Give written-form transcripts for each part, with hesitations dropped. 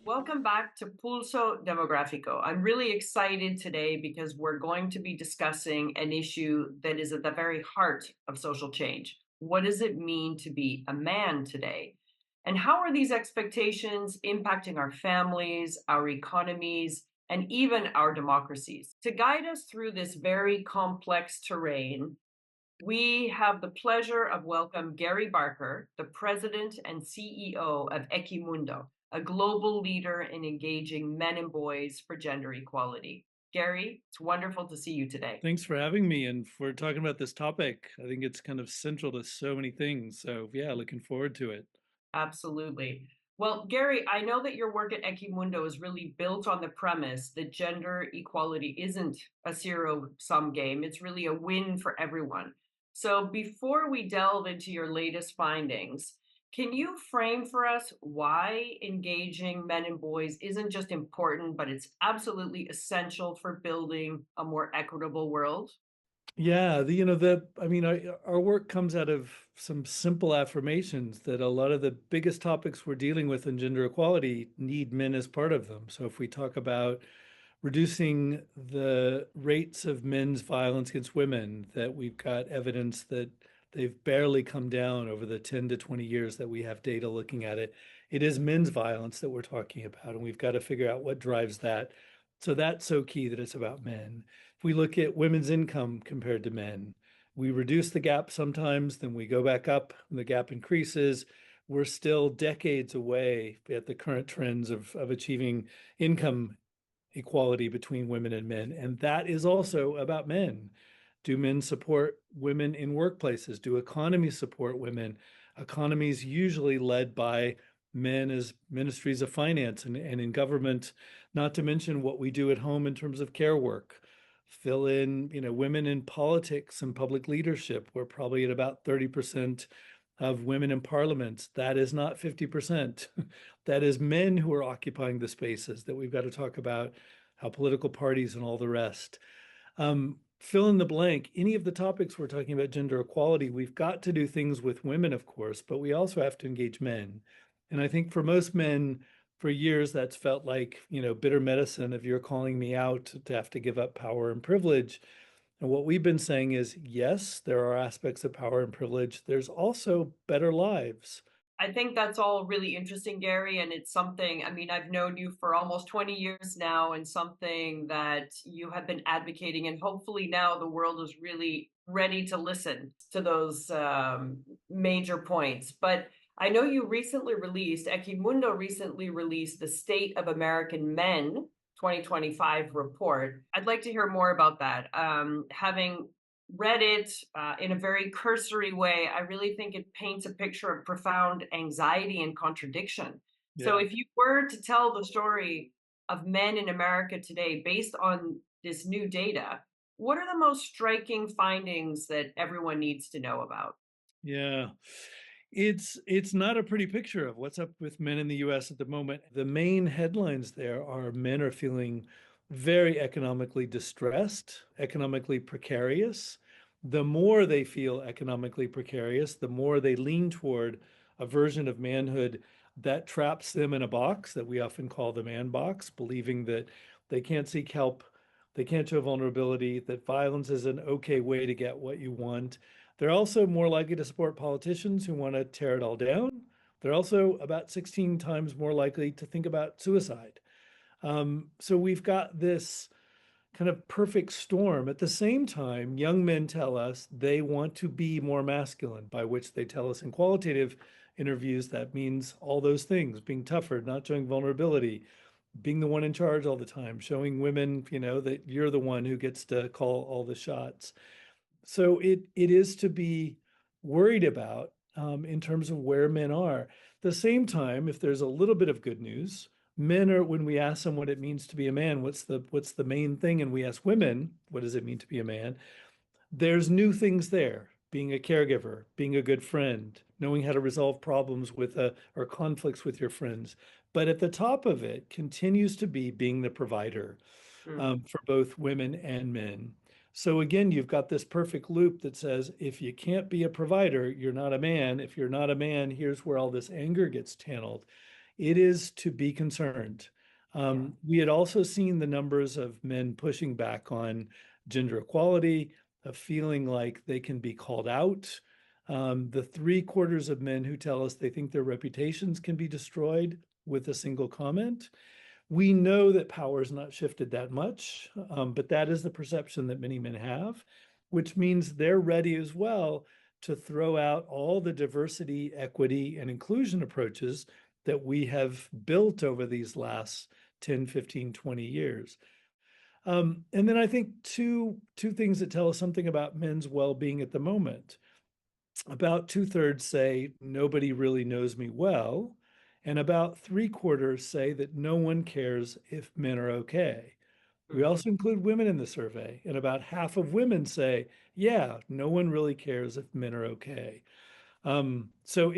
Welcome back to Pulso Demográfico. I'm really excited today because we're going to be discussing an issue that is at the very heart of social change. What does it mean to be a man today? And how are these expectations impacting our families, our economies, and even our democracies? To guide us through this very complex terrain, we have the pleasure of welcome Gary Barker, the president and CEO of Equimundo, a global leader in engaging men and boys for gender equality. Gary, it's wonderful to see you today. Thanks for having me and for talking about this topic. I think it's kind of central to so many things. So yeah, looking forward to it. Absolutely. Well, Gary, I know that your work at Equimundo is really built on the premise that gender equality isn't a zero-sum game. It's really a win for everyone. So before we delve into your latest findings, can you frame for us why engaging men and boys isn't just important, but it's absolutely essential for building a more equitable world? Yeah, our work comes out of some simple affirmations that a lot of the biggest topics we're dealing with in gender equality need men as part of them. So if we talk about reducing the rates of men's violence against women, that we've got evidence that they've barely come down over the 10 to 20 years that we have data looking at it. It is men's violence that we're talking about, and we've got to figure out what drives that. So that's so key that it's about men. If we look at women's income compared to men, we reduce the gap sometimes, then we go back up, and the gap increases. We're still decades away at the current trends of achieving income equality between women and men. And that is also about men. Do men support women in workplaces? Do economies support women? Economies usually led by men as ministries of finance and in government, not to mention what we do at home in terms of care work. Fill in, women in politics and public leadership. We're probably at about 30% of women in parliament. That is not 50%. That is men who are occupying the spaces that we've got to talk about, how political parties and all the rest. Fill in the blank, any of the topics we're talking about gender equality, we've got to do things with women, of course, but we also have to engage men. And I think for most men, for years, that's felt like, bitter medicine of you're calling me out to have to give up power and privilege. And what we've been saying is, yes, there are aspects of power and privilege. There's also better lives. I think that's all really interesting, Gary. And it's something, I mean, I've known you for almost 20 years now, and something that you have been advocating. And hopefully now the world is really ready to listen to those major points. But I know you recently released, Equimundo recently released the State of American Men 2025 report. I'd like to hear more about that. Having read it in a very cursory way, I really think it paints a picture of profound anxiety and contradiction. Yeah. So if you were to tell the story of men in America today based on this new data, what are the most striking findings that everyone needs to know about? Yeah. It's not a pretty picture of what's up with men in the US at the moment. The main headlines there are men are feeling very economically distressed, economically precarious. The more they feel economically precarious, the more they lean toward a version of manhood that traps them in a box that we often call the man box, believing that they can't seek help, they can't show vulnerability, that violence is an okay way to get what you want. They're also more likely to support politicians who want to tear it all down. They're also about 16 times more likely to think about suicide. So we've got this kind of perfect storm. At the same time, young men tell us they want to be more masculine, by which they tell us in qualitative interviews that means all those things: being tougher, not showing vulnerability, being the one in charge all the time, showing women, that you're the one who gets to call all the shots. So it is to be worried about in terms of where men are. At the same time, if there's a little bit of good news, men are, when we ask them what it means to be a man, what's the main thing, and we ask women, what does it mean to be a man? There's new things there: being a caregiver, being a good friend, knowing how to resolve problems with or conflicts with your friends. But at the top of it continues to be being the provider for both women and men. So again, you've got this perfect loop that says, if you can't be a provider, you're not a man. If you're not a man, here's where all this anger gets channeled. It is to be concerned. Yeah. We had also seen the numbers of men pushing back on gender equality, of feeling like they can be called out. The 3/4 of men who tell us they think their reputations can be destroyed with a single comment. We know that power has not shifted that much, but that is the perception that many men have, which means they're ready as well to throw out all the diversity, equity, and inclusion approaches that we have built over these last 10, 15, 20 years. And then I think two things that tell us something about men's well-being at the moment. About 2/3 say nobody really knows me well, and about 3/4 say that no one cares if men are okay. We Mhm. also include women in the survey, and about half of women say, yeah, no one really cares if men are okay. So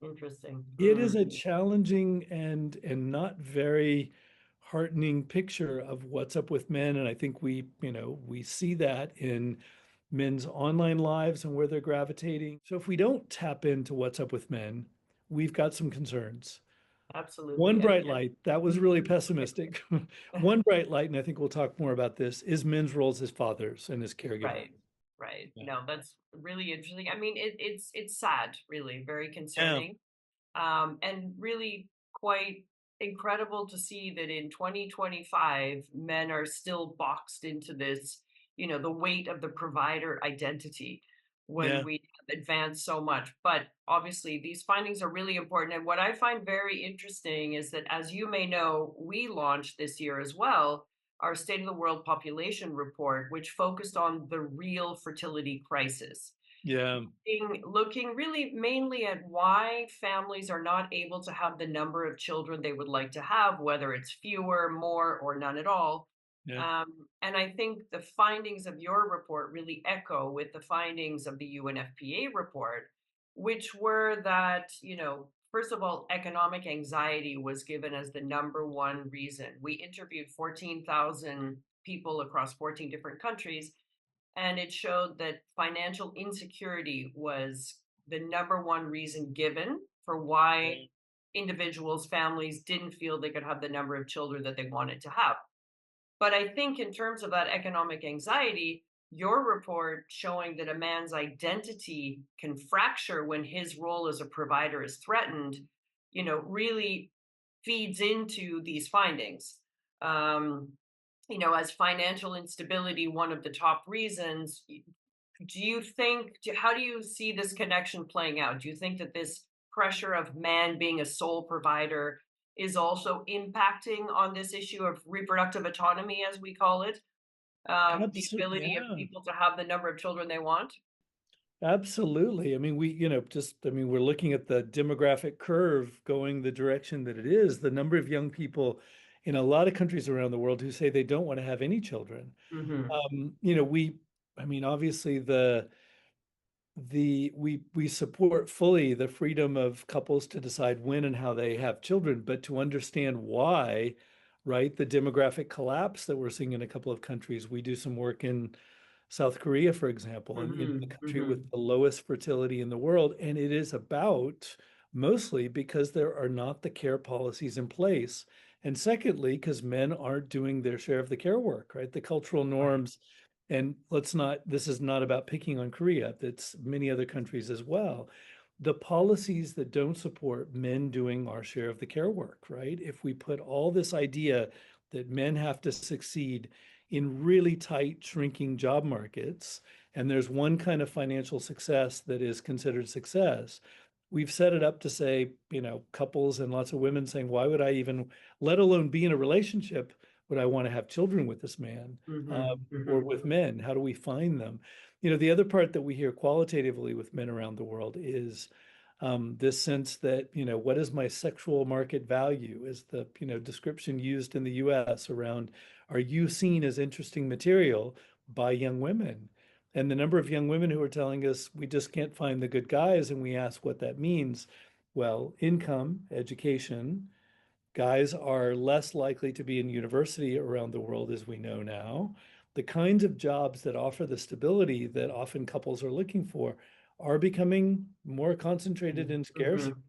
Interesting. it is a challenging and not very heartening picture of what's up with men. And I think we see that in men's online lives and where they're gravitating. So if we don't tap into what's up with men, we've got some concerns. One Absolutely. And bright light, that was really pessimistic. One bright light, and I think we'll talk more about this, is men's roles as fathers and as caregivers. right. Right. Yeah. No, that's really interesting. I mean, it's sad, really, very Yeah. concerning. And really quite incredible to see that in 2025, men are still boxed into this, the weight of the provider identity when Yeah. we have advanced so much. But obviously, these findings are really important. And what I find very interesting is that, as you may know, we launched this year as well our State of the World Population Report, which focused on the real fertility crisis Yeah. looking really mainly at why families are not able to have the number of children they would like to have, whether it's fewer, more, or none at all. Yeah. And I think the findings of your report really echo with the findings of the UNFPA report, which were that, first of all, economic anxiety was given as the number one reason. We interviewed 14,000 people across 14 different countries, and it showed that financial insecurity was the number one reason given for why Yeah. individuals, families didn't feel they could have the number of children that they wanted to have. But I think, in terms of that economic anxiety, your report showing that a man's identity can fracture when his role as a provider is threatened, really feeds into these findings. Um, as financial instability, one of the top reasons, how do you see this connection playing out? Do you think that this pressure of man being a sole provider is also impacting on this issue of reproductive autonomy, as we call it? The Absolutely. ability of Yeah. people to have the number of children they want? Absolutely. I mean, we're looking at the demographic curve going the direction that it is. The number of young people in a lot of countries around the world who say they don't want to have any children. Hmm. I mean, obviously we support fully the freedom of couples to decide when and how they have children, but to understand why, right, the demographic collapse that we're seeing in a couple of countries. We do some work in South Korea, for example, and the Hmm. country Hmm. with the lowest fertility in the world. And it is about mostly because there are not the care policies in place. And secondly, because men aren't doing their share of the care work, right? The cultural Right. norms, and this is not about picking on Korea, it's many other countries as well. The policies that don't support men doing our share of the care work, right? If we put all this idea that men have to succeed in really tight, shrinking job markets, and there's one kind of financial success that is considered success. We've set it up to say, couples and lots of women saying, why would I even, let alone be in a relationship, would I want to have children with this man Hmm. or Hmm. with men? How do we find them? The other part that we hear qualitatively with men around the world is this sense that, what is my sexual market value is the, description used in the US around, are you seen as interesting material by young women? And the number of young women who are telling us we just can't find the good guys, and we ask what that means. Well, income, education, guys are less likely to be in university around the world, as we know now. the kinds of jobs that offer the stability that often couples are looking for are becoming more concentrated and scarce. Mm-hmm.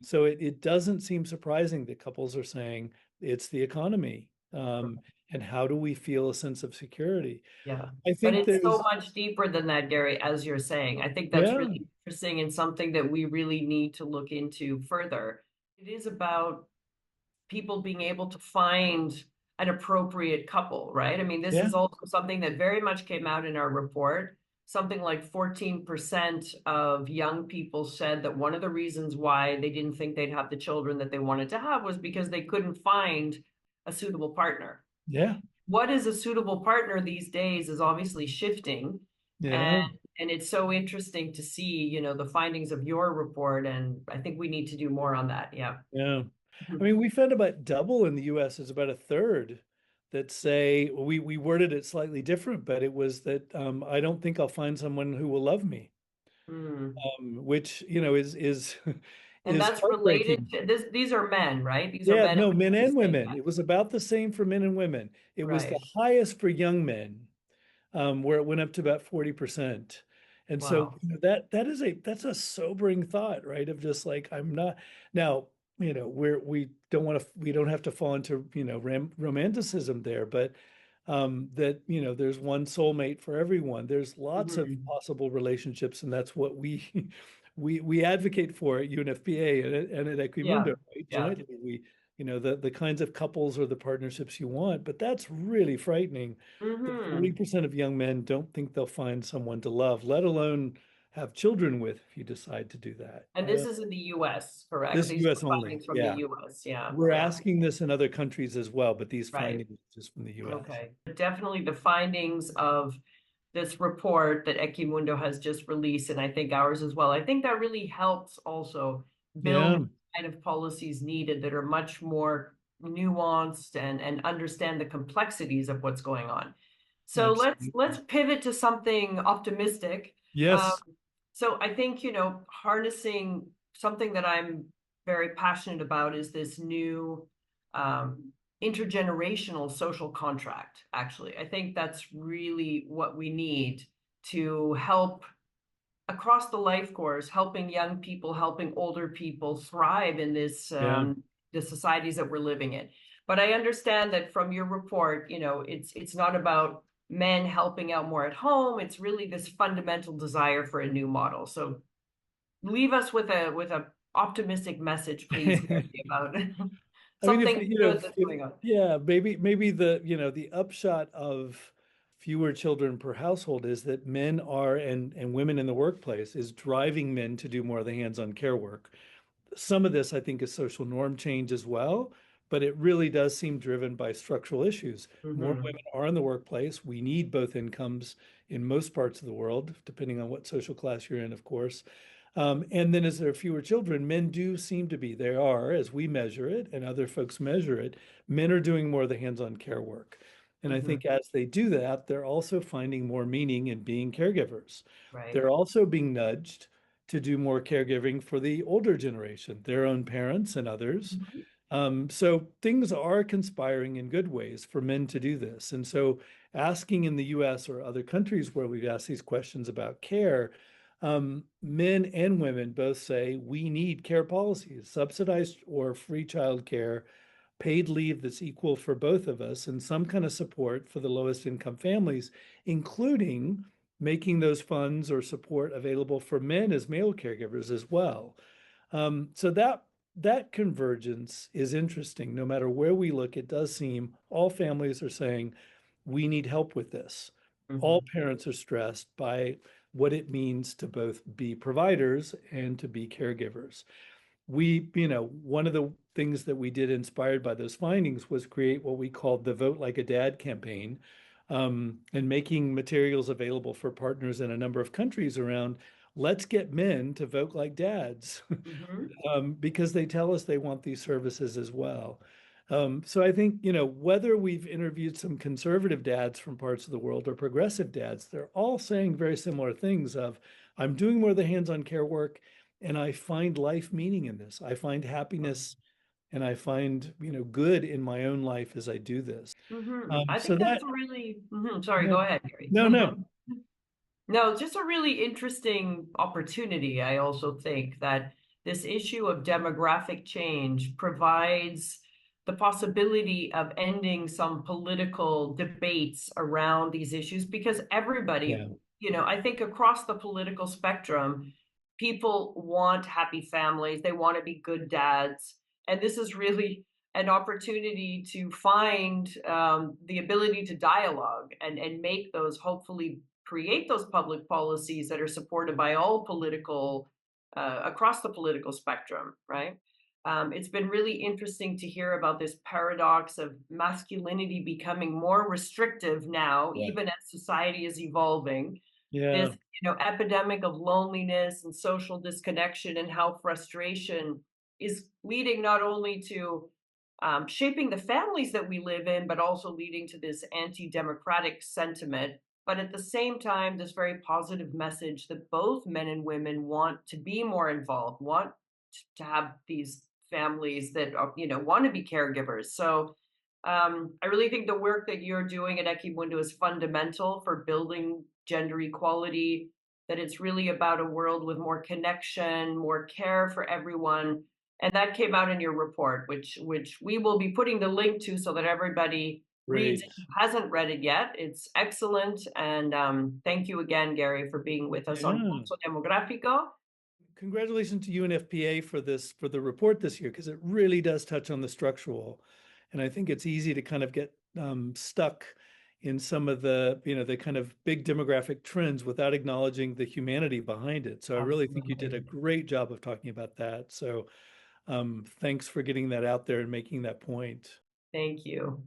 So it doesn't seem surprising that couples are saying it's the economy. And how do we feel a sense of security? Yeah. I But think it's so there's, much deeper than that, Gary, as you're saying. I think that's yeah, really interesting and something that we really need to look into further. It is about people being able to find an appropriate couple, right? I mean, this yeah, is also something that very much came out in our report. Something like 14% of young people said that one of the reasons why they didn't think they'd have the children that they wanted to have was because they couldn't find a suitable partner. yeah, What is a suitable partner these days is obviously shifting. And yeah, and it's so interesting to see, the findings of your report. And I think we need to do more on that. Yeah. yeah. I mean, we found about double in the US. It's about a third that say, we worded it slightly different, but it was that I don't think I'll find someone who will love me, Mm. which, is And is that's related heartbreaking. to this. These are men, right? These are Yeah, men and no, men women who and say women. that. It was about the same for men and women. It was the Right. highest for young men, where it went up to about 40%. And so, Wow. that's a sobering thought, right? Of just like, I'm not now, we don't have to fall into, romanticism there, but that, there's one soulmate for everyone. There's lots of Hmm. possible relationships, and that's what we we advocate for at UNFPA and at Yeah. Equimundo, right? Yeah. Jointly, the kinds of couples or the partnerships you want, but that's really frightening that Hmm. 40% of young men don't think they'll find someone to love, let alone have children with if you decide to do that. And this is in the US, correct? This These US are only. findings from the Yeah. US. Yeah. We're Yeah. asking this in other countries as well, but these Right. findings are just from the US. Okay. Definitely the findings of this report that Equimundo has just released, and I think ours as well. I think that really helps also build Yeah, kind of policies needed that are much more nuanced and understand the complexities of what's going on. So let's absolutely. pivot to something optimistic. Um, Yes. so I think, harnessing something that I'm very passionate about is this new um, intergenerational social contract, actually. I think that's really what we need to help across the life course, helping young people, helping older people thrive in Yeah. the societies that we're living in. But I understand that from your report, it's not about men helping out more at home. It's really this fundamental desire for a new model. So leave us with a optimistic message, please, Gary, about I mean, if something good that's going on. yeah, maybe the upshot of fewer children per household is that men are and women in the workplace is driving men to do more of the hands-on care work. Some of this, I think, is social norm change as well, but it really does seem driven by structural issues. More Mm-hmm. women are in the workplace. We need both incomes in most parts of the world, depending on what social class you're in, of course. And then as there are fewer children, men do seem to be, they are, as we measure it and other folks measure it, men are doing more of the hands-on care work. And I Mm-hmm. think as they do that, they're also finding more meaning in being caregivers. Right. They're also being nudged to do more caregiving for the older generation, their own parents and others. Mhm. So things are conspiring in good ways for men to do this. And so asking in the US or other countries where we've asked these questions about care, men and women both say we need care policies, subsidized or free childcare, paid leave that's equal for both of us, and some kind of support for the lowest income families, including making those funds or support available for men as male caregivers as well. So that convergence is interesting. No matter where we look, it does seem all families are saying we need help with this. All Mhm. parents are stressed by what it means to both be providers and to be caregivers. One of the things that we did inspired by those findings was create what we called the Vote Like a Dad campaign, and making materials available for partners in a number of countries around let's get men to vote like dads, Mhm. because they tell us they want these services as well. So I think, whether we've interviewed some conservative dads from parts of the world or progressive dads, they're all saying very similar things of, I'm doing more of the hands-on care work and I find life meaning in this. I find happiness and I find, good in my own life as I do this. I So think that's that, a really sorry, yeah, go ahead, Gary. no, no, No, it's just a really interesting opportunity. I also think that this issue of demographic change provides the possibility of ending some political debates around these issues because yeah, everybody, I think across the political spectrum, people want happy families, they want to be good dads. And this is really an opportunity to find the ability to dialogue and make those hopefully create those public policies that are supported by all political across the political spectrum, right? It's been really interesting to hear about this paradox of masculinity becoming more restrictive now, yeah, even as society is evolving. yeah, This, epidemic of loneliness and social disconnection, and how frustration is leading not only to shaping the families that we live in, but also leading to this anti-democratic sentiment. But at the same time, this very positive message that both men and women want to be more involved, want to have these families that are, want to be caregivers. So I really think the work that you're doing at Equimundo is fundamental for building gender equality, that it's really about a world with more connection, more care for everyone. And that came out in your report, which we will be putting the link to so that everybody reads it great. who hasn't read it yet. It's excellent. And thank you again, Gary, for being with us on Yeah. Pulso Demográfico. Congratulations to UNFPA for the report this year, because it really does touch on the structural. And I think it's easy to kind of get stuck in some of the kind of big demographic trends without acknowledging the humanity behind it. So I really think you did a Absolutely. great job of talking about that. So thanks for getting that out there and making that point. Thank you.